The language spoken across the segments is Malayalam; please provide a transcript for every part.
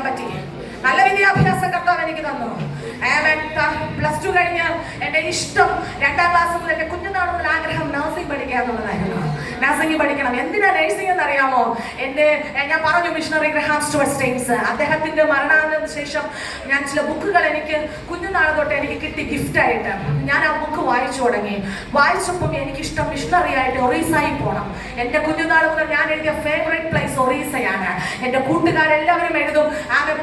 ചെയ്യാൻ പറ്റി. നല്ല വിദ്യാഭ്യാസം കർത്താവ് എനിക്ക് തന്നു. +2 കഴിഞ്ഞ് എന്റെ ഇഷ്ടം 2ാം ക്ലാസ് മുതൽ എന്റെ കുഞ്ഞുനാൾ മുതൽ ആഗ്രഹം നഴ്സിംഗ് പഠിക്കുക എന്നുള്ളതായിരുന്നു. നഴ്സിംഗ് പഠിക്കണം. എന്തിനാ നഴ്സിംഗ് എന്ന് അറിയാമോ? ഞാൻ പറഞ്ഞു മിഷണറി ഗ്രഹാം സ്റ്റുവർട്ട് സ്റ്റെയിൻസ് അദ്ദേഹത്തിന്റെ മരണത്തിന് ശേഷം ഞാൻ ചില ബുക്കുകൾ എനിക്ക് കുഞ്ഞുനാൾ തൊട്ട് എനിക്ക് കിട്ടി ഗിഫ്റ്റായിട്ട്. ഞാൻ ആ ബുക്ക് വായിച്ചു തുടങ്ങി. വായിച്ചപ്പം എനിക്കിഷ്ടം മിഷണറി ആയിട്ട് ഒറീസയിൽ പോകണം. എന്റെ കുഞ്ഞുനാൾ മുതൽ ഞാൻ എഴുതിയ ഫേവറേറ്റ് പ്ലേസ് ഒറീസയാണ്. എന്റെ കൂട്ടുകാരെല്ലാവരും എഴുതും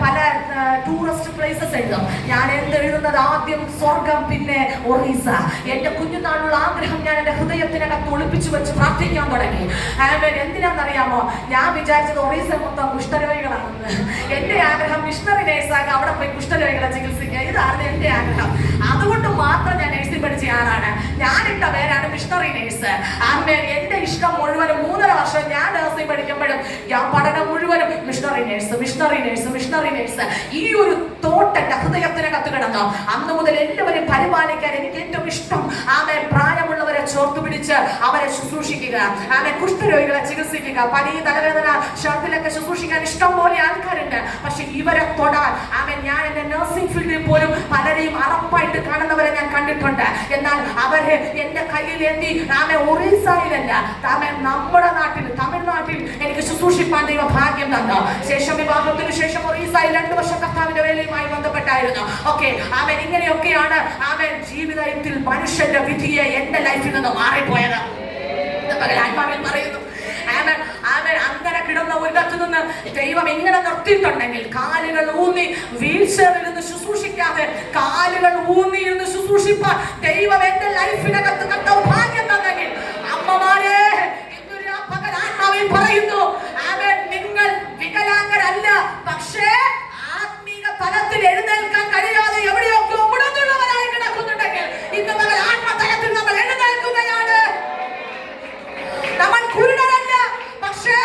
പല ടൂറിസ്റ്റ് പ്ലേസസ് എഴുതും. ഞാൻ എഴുതുന്നത് ആദ്യം സ്വർഗം, പിന്നെ ഒറീസ. എന്റെ കുഞ്ഞുനാളുള്ള ആഗ്രഹം ഞാൻ എന്റെ ഹൃദയത്തിനകത്ത് ഒളിപ്പിച്ചു വെച്ച് പ്രാർത്ഥിക്കാൻ തുടങ്ങി. എന്തിനാണെന്നറിയാമോ? ഞാൻ വിചാരിച്ചത് ഒറീസ മൊത്തം കുഷ്ഠരോഗികളാണെന്ന്. എന്റെ ആഗ്രഹം മിഷണറി നേഴ്സാക്കി അവിടെ പോയി കുഷ്ഠരോഗികളെ ചികിത്സിക്കുക. ഇതാണ് എന്റെ ആഗ്രഹം. അതുകൊണ്ട് മാത്രം ഞാൻ നഴ്സിംഗ് പഠിച്ച ആളാണ്. ഞാനിട്ട പേരാണ് മിഷണറി നേഴ്സ്. എന്റെ ഇഷ്ടം മുഴുവനും 3.5 വർഷം ഞാൻ നഴ്സിംഗ് പഠിക്കുമ്പോഴും ഞാൻ പഠനം മുഴുവനും missionary nurse, missionary nurse, missionary nurse. ഈ ഒരു തോട്ട് എന്റെ ഹൃദയത്തിനകത്ത് കിടന്നു. അന്ന് മുതൽ എല്ലാവരെയും പരിപാലിക്കാൻ എനിക്ക് ഏറ്റവും ഇഷ്ടം പ്രായമുള്ളവരെ ചോർത്തു പിടിച്ച് അവരെ ശുശ്രൂഷിക്കുക, കുഷ്ഠരോഗികളെ ചികിത്സിക്കുക, പനി, തലവേദന, ഷർട്ടിലൊക്കെ ശുശ്രൂഷിക്കാൻ ഇഷ്ടം പോലെ ആൾക്കാരുണ്ട്. പക്ഷെ ഇവരെ തൊടാൻ ഞാൻ എന്റെ നഴ്സിംഗ് ഫീൽഡിൽ പോലും പലരെയും അറപ്പായിട്ട് കാണുന്നവരെ ഞാൻ കണ്ടിട്ടുണ്ട്. എന്നാൽ അവരെ എന്റെ കയ്യിൽ എന്തി ഒറീസയിലല്ല, നമ്മുടെ നാട്ടിൽ, തമിഴ്നാട്ടിൽ എനിക്ക് ശുശ്രൂഷിപ്പാൻ ദൈവ ഭാഗ്യം തന്നു. ശേഷം വിവാഹത്തിന് ശേഷം ഒറീസയിൽ 2 വർഷം കർത്താവിന്റെ വേലയുമായി ബന്ധപ്പെട്ടായിരുന്നു. ഇങ്ങനെയൊക്കെയാണ് ജീവിതത്തിൽ മനുഷ്യന്റെ വിധിയെ എന്റെ ലൈഫിൽ നിന്ന് മാറിപ്പോയത്. ആത്മാവിൽ പറയുന്നു. അങ്ങനെ കിടന്ന ഒരിടത്തു നിന്ന് ദൈവം ഇങ്ങനെ നിർത്തിയിട്ടുണ്ടെങ്കിൽ, കാലുകൾ ഊന്നി വീൽ ചെയറിൽ നിന്ന് ശുശ്രൂഷിക്കാതെ കാലുകൾ ഊന്നി ഇരുന്ന് ശുശ്രൂഷിപ്പാൻ ദൈവം എന്റെ ലൈഫിനകത്ത് കർത്താവ് ഭാഗ്യം തന്നെങ്കിൽ, അമ്മമാരെ ഇന്നൊരു പകൽ ആത്മാവിൽ പറയുന്നു, നിങ്ങൾ വികലാംഗരല്ല, പക്ഷേ ആത്മീക തലത്തിൽ എഴുന്നേൽക്കാൻ കഴിയാതെ എവിടെയൊക്കെ മുടങ്ങുള്ളവരായി കിടക്കുന്നുണ്ടെങ്കിൽ ഇന്ന് പകൽ ആത്മതലത്തിൽ നമ്മൾ എഴുന്നേൽക്കുകയാണ്. നമ്മൾ കുരുടരല്ല, പക്ഷേ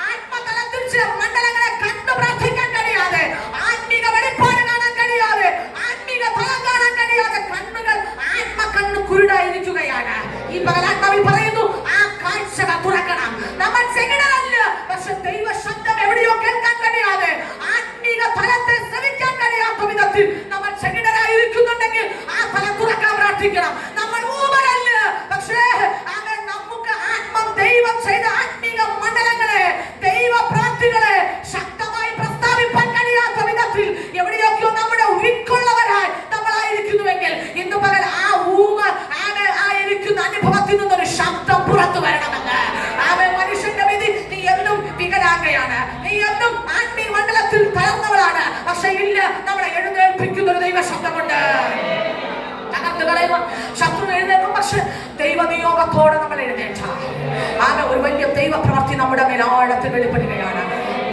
ആത്മതലത്തിൽ മണ്ഡലങ്ങളെ കണ്ടു പ്രാർത്ഥിക്കാൻ കഴിയാതെ, ആത്മീക വെളിപ്പാട് കാണാൻ കഴിയാതെ, ആത്മീക ഫലം കാണാൻ കഴിയാതെ കണ്ണുകൾ ആത്മകണ്ണ് കുരുടായിരിക്കുകയാണ്. ഈ പകൽ ആത്മാവിൽ പറയുന്നു, ആ കാഴ്ചകൾ തുറക്കണം. നമ്മൾ ചെകിടരല്ല, പക്ഷെ ദൈവ ശബ്ദം എവിടെയോ കേൾക്കാൻ കഴിയാതെ, ആത്മീക ഫലത്തെ ശ്രമിക്കാൻ കഴിയാത്ത വിധത്തിൽ നമ്മൾ ചെകിടരായിരിക്കുന്നുണ്ടെങ്കിൽ ആ ഫലം തുറക്കാൻ പ്രാർത്ഥിക്കണം. നമ്മൾ ഊമരല്ല, പക്ഷേ നമുക്ക് ആത്മം ദൈവം ചെയ്ത ആത്മീക മണ്ഡലങ്ങളെ, ദൈവ പ്രാർത്ഥികളെ ശക്തമായി പ്രസ്താവിപ്പാൻ കഴിയാത്ത വിധത്തിൽ എവിടെയൊക്കെയോ നമ്മുടെ ഉരുക്കുള്ളവരായി നമ്മളായിരിക്കുന്നുവെങ്കിൽ ഇന്ന് പകൽ ആ ആയിരിക്കുന്ന അനുഭവത്തിൽ നിന്നൊരു ശബ്ദം പുറത്തു വരണമെന്ന്. മനുഷ്യന്റെ വിധി, നീ എന്നും വികലാംഗയാണ്, നീ എന്നും ആത്മീയ മണ്ഡലത്തിൽ തളർന്നവളാണ്, പക്ഷെ ഇല്ല, നമ്മളെ എഴുന്നേൽപ്പിക്കുന്ന ഒരു ദൈവ ശബ്ദമുണ്ട്. തകർത്ത് കളയുക, ശത്രു എഴുന്നേൽക്കും, പക്ഷെ ദൈവ നിയോഗത്തോടെ നമ്മൾ എഴുന്നേറ്റാൽ ഒരു വലിയ ദൈവ പ്രവൃത്തി നമ്മുടെ മേൽ ആഴത്തിൽ വെളിപ്പെടുകയാണ്.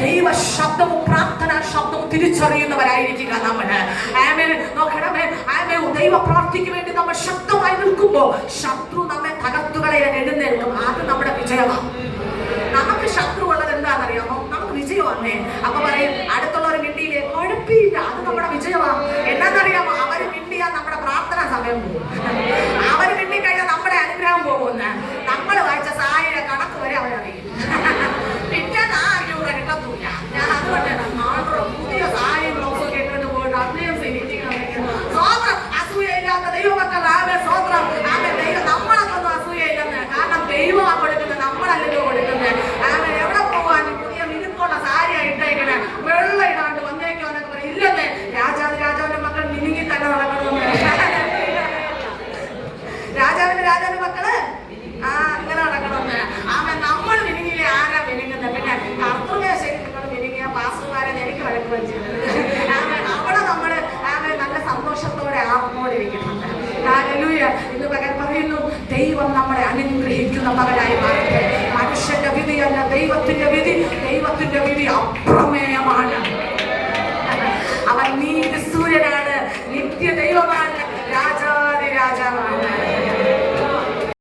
ദൈവ ശബ്ദവും പ്രാർത്ഥനാ ശബ്ദവും തിരിച്ചറിയുന്നവരായിരിക്കുക നമ്മള്. നോക്കണമേ, ദൈവ പ്രവൃത്തിക്ക് വേണ്ടി നമ്മൾ ശക്തമായി നിൽക്കുമ്പോൾ ശത്രു നമ്മെ തകർത്തുകളയാൻ എഴുന്നേൽക്കും. അത് നമ്മുടെ വിജയമാണ്. നമുക്ക് ശത്രു ഉള്ളത് എന്താണെന്നറിയാമോ? നമുക്ക് വിജയമാണേ. അപ്പൊ പറയും, അടുത്തുള്ളവർ മിണ്ടിയില്ലേ, കുഴപ്പമില്ല, അത് നമ്മുടെ വിജയമാണ്. എന്നാന്നറിയാമോ? അവര് മിണ്ടിയാൽ നമ്മുടെ പ്രാർത്ഥനാ സമയം പോകും. അവര് മിണ്ടിക്കഴിഞ്ഞാൽ നമ്മുടെ അനുഗ്രഹം പോകുന്ന. നമ്മൾ വായിച്ച സായിയുടെ കണക്ക് വരെ അവരറിയും. പിന്നെ 4 രൂപ കിട്ടത്തൂല്ല. ഞാൻ അതുകൊണ്ട് പുതിയ സായും ബ്ലൗസൊക്കെ ഇട്ടിട്ട് പോയിട്ട് അഭിനയം സ്വോത്രം, അസൂയയില്ലാത്ത ദൈവമക്കൾ സ്വോത്രം. ദൈവം നമ്മളൊന്നും അസൂയയില്ലെന്ന്. കാരണം ദൈവമാണ് കൊടുക്കുന്നത്, നമ്മളല്ലല്ലോ കൊടുക്കുന്നത്. എവിടെ പോവാൻ പുതിയ മിനുക്കുള്ള സാരി ഇട്ടേക്കണേ, വെള്ളം ഇടാണ്ട് വന്നേക്കോന്നൊക്കെ പറയും. ഇല്ലെന്നേ, രാജാവിന്റെ മക്കൾ മിനുങ്ങി തന്നെ നടക്കണമെന്ന്. രാജാവിന്റെ മക്കള് അങ്ങനെ നടക്കണമെന്ന്. നമ്മൾ മിനുങ്ങില്ലേ, ആരാ മിനുങ്ങുന്നത്? പിന്നെ കർത്തൃമേശയിൽ നിങ്ങൾ മിനുങ്ങിയ പാസ്റ്റർമാരെ എനിക്ക് വഴക്ക് വെച്ചത്.